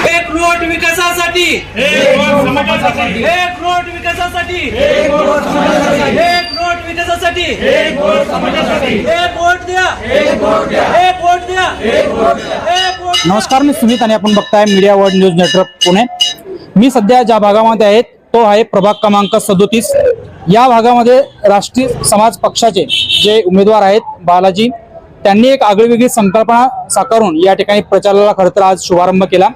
एक नोट विकासासाठी, एक नोट समाजासाठी, एक नोट विकासासाठी, एक नोट समाजासाठी, एक नोट विकासासाठी, एक नोट समाजासाठी, एक वोट द्या, एक वोट द्या, एक वोट द्या, एक वोट द्या. एक वोट. नमस्कार, मी सुमित आणि आपण बघताय media world news network Pune. मी सध्या ज्या भागामध्ये आहे तो आहे प्रभाग क्रमांक 37. या भागामध्ये राष्ट्रीय समाज पक्षाचे जे उमेदवार आहेत बालाजी, त्यांनी एक आगळीवेगळी संकल्पना साकारून या ठिकाणी प्रचाराला खरं तर आज शुभारंभ केला.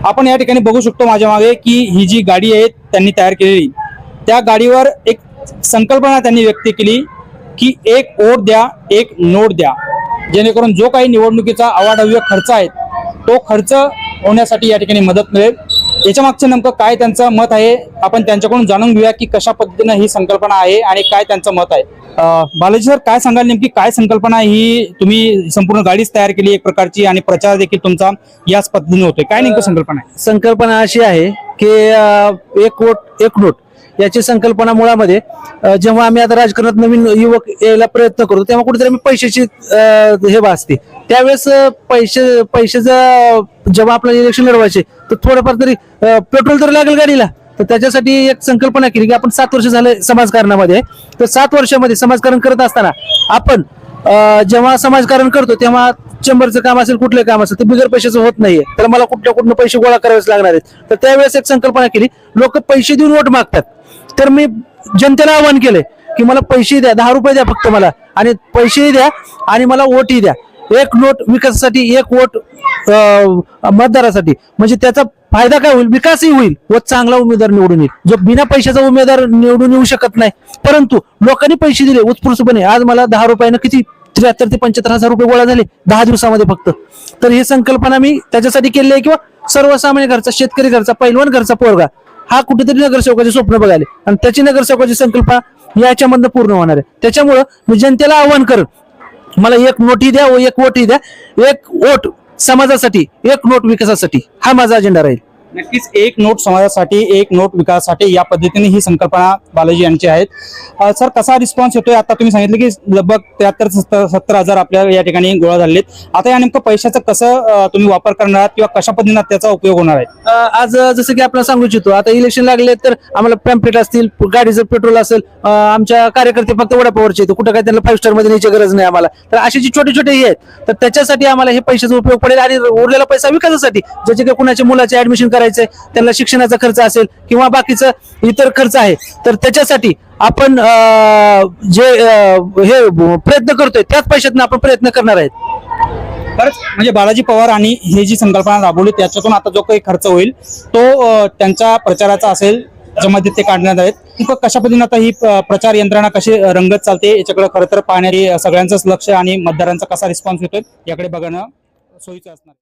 आपण या ठिकाणी बघू शकतो माझ्या मागे की ही जी गाडी आहे त्यांनी तयार केलेली, त्या गाडीवर एक संकल्पना त्यांनी व्यक्त केली की एक वोट द्या, एक नोट द्या, जेणेकरून जो काही निवडणुकीचा अवाढव्य खर्च आहे तो खर्च होण्यासाठी या ठिकाणी मदत मिळेल. याच्या मागचं नेमकं काय त्यांचं मत आहे आपण त्यांच्याकडून जाणून घेऊया की कशा पद्धतीने ही संकल्पना आहे आणि काय त्यांचं मत आहे. बालाजी सर, काय सांगाल, नेमकी काय संकल्पना ही? तुम्ही संपूर्ण गाडीच तयार केली एक प्रकारची आणि प्रचार देखील तुमचा याच पद्धतीने होतोय, काय नेमकं संकल्पना आहे? संकल्पना अशी आहे की एक वोट एक नोट याची संकल्पना मुळामध्ये जेव्हा आम्ही आता राजकारणात नवीन युवक यायला प्रयत्न करतो तेव्हा कुठेतरी आम्ही पैशाची हे भासते. त्यावेळेस पैशाचं जेव्हा आपल्याला इलेक्शन लढवायचे तर थोडंफार तरी पेट्रोल तरी लागेल गाडीला, तर त्याच्यासाठी एक संकल्पना केली की आपण 7 वर्ष झाले समाजकारणामध्ये, तर 7 वर्षामध्ये समाजकारण करत असताना आपण जेव्हा समाजकारण करतो तेव्हा चेंबरचं काम असेल, कुठलं काम असेल, ते बिगर पैशाचं होत नाहीये, तर मला कुठल्या पैसे गोळा करावेच लागणार आहेत. तर त्यावेळेस एक संकल्पना केली, लोक पैसे देऊन वोट मागतात, तर मी जनतेला आवाहन केलंय की मला पैसे द्या, 10 रुपये द्या फक्त मला, आणि पैसेही द्या आणि मला वोटही द्या. एक नोट विकासासाठी, एक वोट मतदारासाठी, म्हणजे त्याचा फायदा काय होईल, विकासही होईल व चांगला उमेदवार निवडून येईल. जो बिना पैशाचा उमेदवार निवडून येऊ शकत नाही, परंतु लोकांनी पैसे दिले उत्स्फूर्तपणे. आज मला 10 रुपयानं किती 73 ते 75 हजार रुपये गोळा झाले 10 दिवसामध्ये फक्त. तर ही संकल्पना मी त्याच्यासाठी केली आहे किंवा सर्वसामान्य घरचा, शेतकरी घरचा, पैलवान घरचा पोरगा हा कुठेतरी नगरसेवकाचे स्वप्न बघाले आणि त्याची नगरसेवकाची संकल्पना याच्यामधनं पूर्ण होणार आहे. त्याच्यामुळं मी जनतेला आवाहन करेन, मला एक नोटही द्या व एक वोटही द्या. एक वोट समाजासाठी, एक नोट विकासासाठी, हा माझा अजेंडा राहील. नक्कीच एक नोट समाजासाठी, एक नोट विकासासाठी, या पद्धतीने ही संकल्पना बालाजी यांची आहेत. सर, कसा रिस्पॉन्स येतोय? आता तुम्ही सांगितलं की लगभग 73-70 हजार आपल्या या ठिकाणी गोळा झालेत. आता या नेमकं पैशाचं कसं तुम्ही वापर करणार आहात किंवा कशा पद्धतीने त्याचा उपयोग होणार आहे? आज जसं की आपल्याला सांगू इच्छितो, आता इलेक्शन लागले तर आम्हाला पॅम्पलेट असतील, गाडीचं पेट्रोल असेल, आमच्या कार्यकर्ते फक्त वडापावरचे येतो, कुठं काय त्यांना 5 स्टार मध्ये न्यायची गरज नाही आम्हाला. तर अशी जी छोटे छोटे हे आहेत, तर त्याच्यासाठी आम्हाला हे पैशाचा उपयोग पडेल आणि उरलेला पैसा विकासासाठी, ज्याचे काही कुणाच्या मुलाचे ऍडमिशन करायचे, त्यांना शिक्षणाचा खर्च असेल किंवा बाकीचा इतर खर्च आहे, तर त्याच्यासाठी आपण जे हे प्रयत्न करतोय त्याच पैशातून आपण प्रयत्न करणार आहेत. खरंच म्हणजे बालाजी पवार आणि हे जी संकल्पना राबवली त्याच्यातून आता जो काही खर्च होईल तो त्यांच्या प्रचाराचा असेल, ज्यामध्ये ते काढण्यात आहेत. कशा पद्धतीने आता ही प्रचार यंत्रणा कशी रंगत चालते याच्याकडे खरं तर पाहणारी सगळ्यांचंच लक्ष आणि मतदारांचा कसा रिस्पॉन्स होतोय याकडे बघणं सोयीचं असणार.